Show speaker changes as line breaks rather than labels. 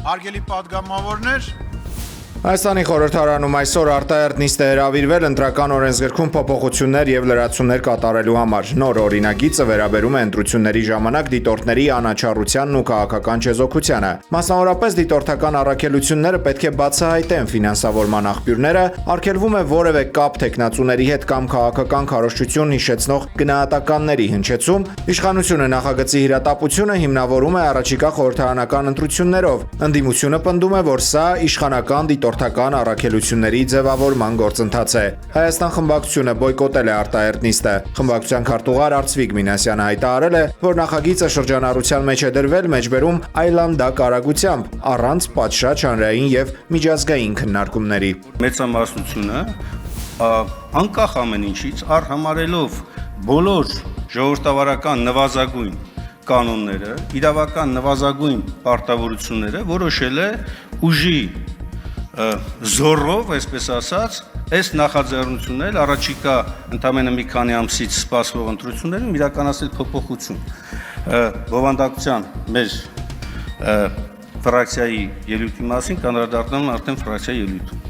Հարգելի պատգամավորներ,
Հայաստանի խորհրդարանում այսօր արտահերտ նիստ է հրավիրվել ընտրական օրենսգրքում փոփոխություններ եւ լրացումներ կատարելու համար։ Նոր օրինագիծը վերաբերում է ընտրությունների ժամանակ դիտորդների անաչառությանն ու քաղաքական չեզոքությանը։ Մասնավորապես դիտորդական առաքելությունները պետք է բացահայտեն ֆինանսավորման աղբյուրները, արգելվում է որևէ կապ տեխնացուների հետ կամ քաղաքական քարոզչություն հիշեցնող գնահատականների հնչեցում։ Իշխանությունը նախագծի հրատապությունը հիմնավորում է առաջիկա խորհրդարանական ընտրություններով։ Ընդդիմությունը պնդում է, որ սա իշխանական դիտորդական առաքելությունների ձևավորման գործընթաց է։ Հայաստան խմբակցությունը բոյկոտել է արտահերտ նիստը։ Խմբակցության քարտուղար Արծվիկ Մինասյանը հայտարարել է, որ նախագիծը շրջանառության մեջ է դրվել մեջբերում այլանդակ արագությամբ, առանց պատշաճ հանրային եւ միջազգային քննարկումների։
Մեծամասնությունը անկախ ամեն ինչից արհամարելով բոլոր ժողովրդավարական նվազագույն կանոնները, իրավական նվազագույն պարտավորությունները որոշել է ուժի զորով, այսպես ասած, այս նախաձեռնություններ առաջիկա ընդամենը մի քանի ամսից սպասվող ընտրություններում իրականացնել փոփոխություն։ Բովանդակության մեր ֆրակցիայի ելույթի մասին կանդրադառնամ արդեն ֆրակցիայի ելույթում։